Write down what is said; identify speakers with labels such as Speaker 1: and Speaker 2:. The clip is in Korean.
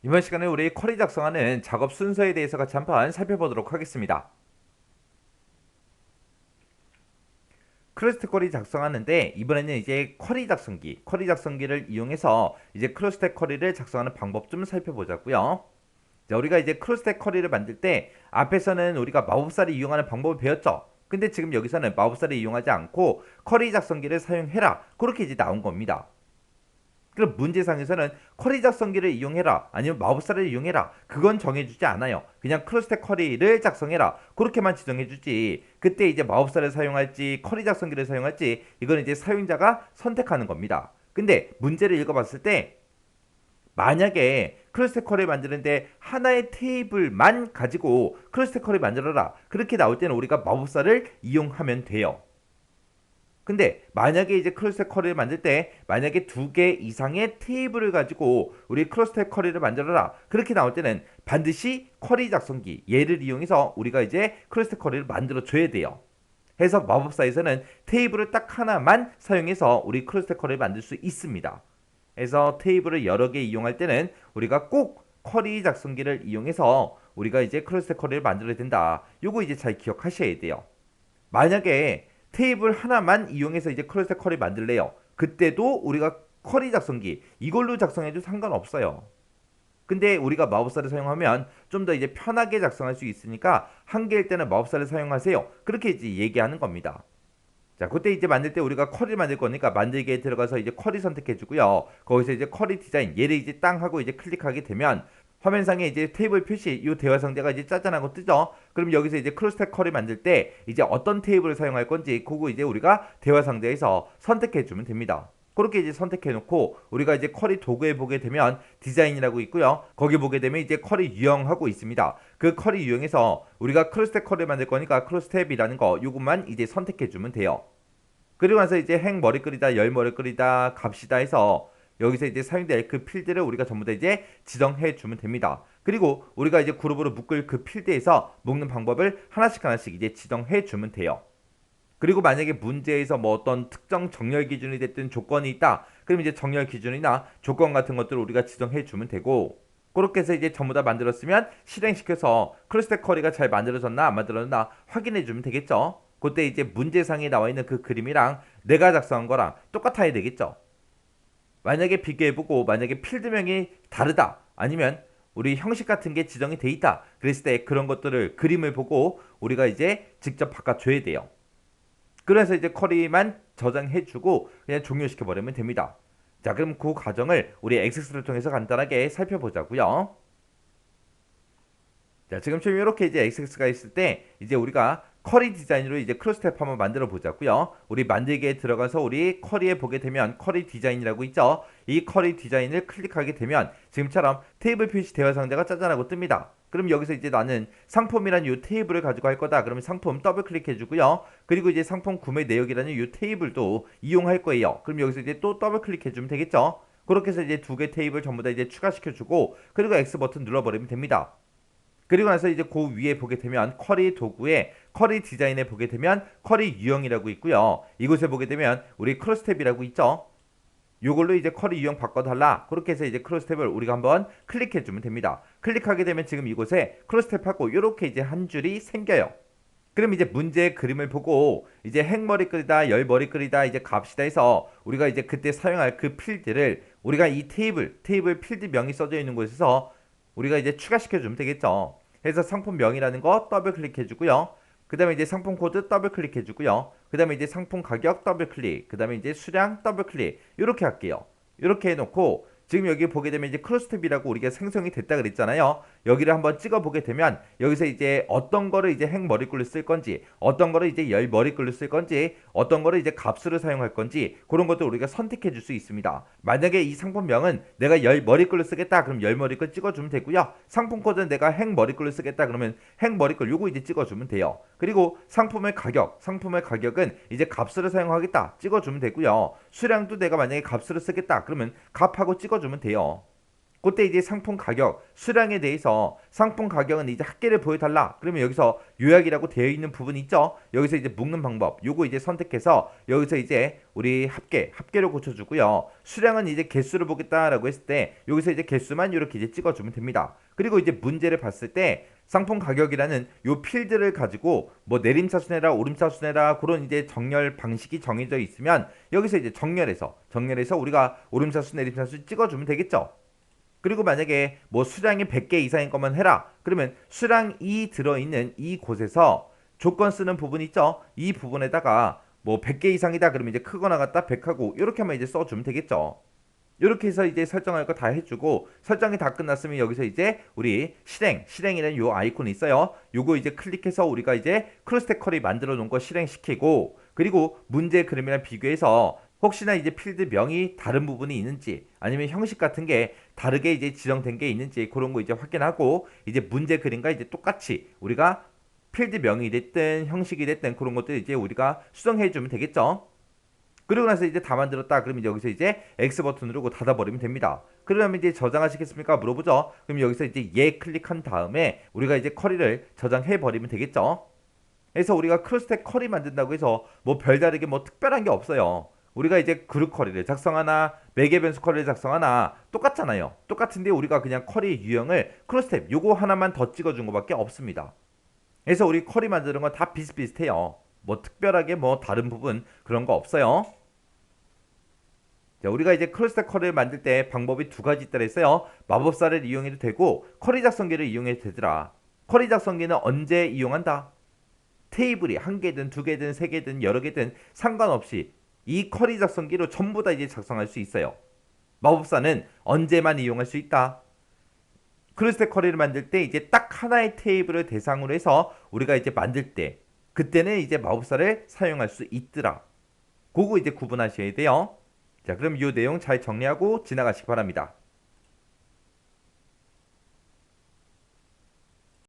Speaker 1: 이번 시간에 우리 쿼리 작성하는 작업 순서에 대해서 같이 한번 살펴보도록 하겠습니다. 크로스트 쿼리 작성하는데 이번에는 이제 쿼리 작성기를 이용해서 이제 크로스트 쿼리를 작성하는 방법 좀 살펴보자고요. 자, 우리가 이제 크로스트 쿼리를 만들 때 앞에서는 우리가 마법사를 이용하는 방법을 배웠죠. 근데 지금 여기서는 마법사를 이용하지 않고 쿼리 작성기를 사용해라. 그렇게 이제 나온 겁니다. 그럼 문제상에서는 쿼리 작성기를 이용해라 아니면 마법사를 이용해라 그건 정해주지 않아요. 그냥 크로스텍 쿼리를 작성해라 그렇게만 지정해주지, 그때 이제 마법사를 사용할지 쿼리 작성기를 사용할지 이건 이제 사용자가 선택하는 겁니다. 근데 문제를 읽어봤을 때 만약에 크로스텍 쿼리 만드는데 하나의 테이블만 가지고 크로스텍 쿼리 만들어라 그렇게 나올 때는 우리가 마법사를 이용하면 돼요. 근데 만약에 이제 크로스텍 쿼리를 만들 때 만약에 두 개 이상의 테이블을 가지고 우리 크로스텍 쿼리를 만들어라 그렇게 나올 때는 반드시 쿼리 작성기 얘를 이용해서 우리가 이제 크로스텍 쿼리를 만들어 줘야 돼요. 해서 마법사에서는 테이블을 딱 하나만 사용해서 우리 크로스텍 쿼리를 만들 수 있습니다. 그래서 테이블을 여러 개 이용할 때는 우리가 꼭 쿼리 작성기를 이용해서 우리가 이제 크로스텍 쿼리를 만들어야 된다. 요거 이제 잘 기억하셔야 돼요. 만약에 테이블 하나만 이용해서 이제 크로스 쿼리 만들래요. 그때도 우리가 쿼리 작성기 이걸로 작성해도 상관없어요. 근데 우리가 마법사를 사용하면 좀 더 이제 편하게 작성할 수 있으니까 한 개일 때는 마법사를 사용하세요. 그렇게 이제 얘기하는 겁니다. 자, 그때 이제 만들 때 우리가 쿼리를 만들 거니까 만들기에 들어가서 이제 쿼리 선택해 주고요. 거기서 이제 쿼리 디자인 얘를 이제 땅 하고 이제 클릭하게 되면 화면상에 이제 테이블 표시 이 대화 상자가 이제 짜잔하고 뜨죠. 그럼 여기서 이제 크로스텍 쿼리 만들 때 이제 어떤 테이블을 사용할 건지 그거 이제 우리가 대화 상자에서 선택해 주면 됩니다. 그렇게 이제 선택해 놓고 우리가 이제 쿼리 도구에 보게 되면 디자인이라고 있고요. 거기 보게 되면 이제 쿼리 유형하고 있습니다. 그 쿼리 유형에서 우리가 크로스텍 쿼리 만들 거니까 크로스텝이라는 거 요것만 이제 선택해 주면 돼요. 그리고 나서 이제 행 머리 끓이다 열 머리 끓이다 값이다 해서 여기서 이제 사용될 그 필드를 우리가 전부 다 이제 지정해 주면 됩니다. 그리고 우리가 이제 그룹으로 묶을 그 필드에서 묶는 방법을 하나씩 하나씩 이제 지정해 주면 돼요. 그리고 만약에 문제에서 뭐 어떤 특정 정렬 기준이 됐든 조건이 있다. 그럼 이제 정렬 기준이나 조건 같은 것들을 우리가 지정해 주면 되고, 그렇게 해서 이제 전부 다 만들었으면 실행시켜서 크로스텍 쿼리가 잘 만들어졌나 안 만들어졌나 확인해 주면 되겠죠. 그때 이제 문제상에 나와 있는 그 그림이랑 내가 작성한 거랑 똑같아야 되겠죠. 만약에 비교해보고 만약에 필드명이 다르다 아니면 우리 형식 같은 게 지정이 돼 있다 그랬을 때 그런 것들을 그림을 보고 우리가 이제 직접 바꿔줘야 돼요. 그래서 이제 쿼리만 저장해주고 그냥 종료시켜 버리면 됩니다. 자, 그럼 그 과정을 우리 엑섹스를 통해서 간단하게 살펴보자고요. 자, 지금처럼 이렇게 이제 엑섹스가 있을 때 이제 우리가 쿼리 디자인으로 이제 크로스텝 한번 만들어 보자고요. 우리 만들기에 들어가서 우리 쿼리에 보게 되면 쿼리 디자인이라고 있죠. 이 쿼리 디자인을 클릭하게 되면 지금처럼 테이블 표시 대화 상자가 짜잔하고 뜹니다. 그럼 여기서 이제 나는 상품이라는 이 테이블을 가지고 할 거다. 그러면 상품 더블 클릭해 주고요. 그리고 이제 상품 구매 내역이라는 이 테이블도 이용할 거예요. 그럼 여기서 이제 또 더블 클릭해 주면 되겠죠. 그렇게 해서 이제 두 개 테이블 전부 다 이제 추가시켜 주고 그리고 X 버튼 눌러 버리면 됩니다. 그리고 나서 이제 그 위에 보게 되면 쿼리 도구에 쿼리 디자인에 보게 되면 쿼리 유형이라고 있고요. 이곳에 보게 되면 우리 크로스탭이라고 있죠. 이걸로 이제 쿼리 유형 바꿔달라. 그렇게 해서 이제 크로스탭을 우리가 한번 클릭해 주면 됩니다. 클릭하게 되면 지금 이곳에 크로스탭하고 이렇게 이제 한 줄이 생겨요. 그럼 이제 문제의 그림을 보고 이제 행머리 끓이다 열머리 끓이다 이제 값이다 해서 우리가 이제 그때 사용할 그 필드를 우리가 이 테이블 필드명이 써져 있는 곳에서 우리가 이제 추가시켜 주면 되겠죠. 그래서 상품명이라는 거 더블 클릭해 주고요. 그 다음에 이제 상품 코드 더블 클릭해 주고요. 그 다음에 이제 상품 가격 더블 클릭, 그 다음에 이제 수량 더블 클릭 이렇게 할게요. 이렇게 해놓고 지금 여기 보게 되면 이제 크로스탭이라고 우리가 생성이 됐다 그랬잖아요. 여기를 한번 찍어 보게 되면 여기서 이제 어떤 거를 이제 행 머리글로 쓸 건지, 어떤 거를 이제 열 머리글로 쓸 건지, 어떤 거를 이제 값으로 사용할 건지 그런 것도 우리가 선택해 줄 수 있습니다. 만약에 이 상품명은 내가 열 머리글로 쓰겠다 그럼 열 머리글 찍어주면 되고요. 상품 코드는 내가 행 머리글로 쓰겠다 그러면 행 머리글 요거 이제 찍어주면 돼요. 그리고 상품의 가격은 이제 값으로 사용하겠다 찍어주면 되고요. 수량도 내가 만약에 값으로 쓰겠다 그러면 값하고 찍어주면 돼요. 그때 이제 상품 가격, 수량에 대해서 상품 가격은 이제 합계를 보여달라. 그러면 여기서 요약이라고 되어 있는 부분 있죠. 여기서 이제 묶는 방법, 요거 이제 선택해서 여기서 이제 우리 합계로 고쳐주고요. 수량은 이제 개수를 보겠다라고 했을 때 여기서 이제 개수만 이렇게 이제 찍어주면 됩니다. 그리고 이제 문제를 봤을 때 상품 가격이라는 요 필드를 가지고 뭐 내림차순해라 오름차순해라 그런 이제 정렬 방식이 정해져 있으면 여기서 이제 정렬해서 우리가 오름차순 내림차순 찍어주면 되겠죠. 그리고 만약에 뭐 수량이 100개 이상인 것만 해라. 그러면 수량이 들어있는 이 곳에서 조건 쓰는 부분 있죠. 이 부분에다가 뭐 100개 이상이다. 그러면 이제 크거나 같다 100하고 이렇게 하면 이제 써주면 되겠죠. 이렇게 해서 이제 설정할 거 다 해주고 설정이 다 끝났으면 여기서 이제 우리 실행이라는 요 아이콘이 있어요. 요거 이제 클릭해서 우리가 이제 크로스텍 쿼리 만들어 놓은 거 실행시키고 그리고 문제 그림이랑 비교해서 혹시나 이제 필드 명이 다른 부분이 있는지 아니면 형식 같은 게 다르게 이제 지정된 게 있는지 그런 거 이제 확인하고 이제 문제 그림과 이제 똑같이 우리가 필드 명이 됐든 형식이 됐든 그런 것들 이제 우리가 수정해 주면 되겠죠. 그리고 나서 이제 다 만들었다. 그러면 여기서 이제 X 버튼 누르고 닫아버리면 됩니다. 그러면 이제 저장하시겠습니까? 물어보죠. 그럼 여기서 이제 예 클릭한 다음에 우리가 이제 쿼리를 저장해 버리면 되겠죠. 그래서 우리가 크로스텍 쿼리 만든다고 해서 뭐 별다르게 뭐 특별한 게 없어요. 우리가 이제 그룹 쿼리를 작성하나 매개 변수 쿼리를 작성하나 똑같잖아요. 똑같은데 우리가 그냥 쿼리 유형을 크로스텝 요거 하나만 더 찍어준 것밖에 없습니다. 그래서 우리 쿼리 만드는 건 다 비슷비슷해요. 뭐 특별하게 뭐 다른 부분 그런 거 없어요. 자, 우리가 이제 크로스텍 쿼리를 만들 때 방법이 두 가지 있다 그랬어요. 마법사를 이용해도 되고 쿼리 작성기를 이용해도 되더라. 쿼리 작성기는 언제 이용한다? 테이블이 한 개든 두 개든 세 개든 여러 개든 상관없이 이 쿼리 작성기로 전부 다 이제 작성할 수 있어요. 마법사는 언제만 이용할 수 있다. 크로스텍 쿼리를 만들 때 이제 딱 하나의 테이블을 대상으로 해서 우리가 이제 만들 때 그때는 이제 마법사를 사용할 수 있더라. 그거 이제 구분하셔야 돼요. 자, 그럼 이 내용 잘 정리하고 지나가시기 바랍니다.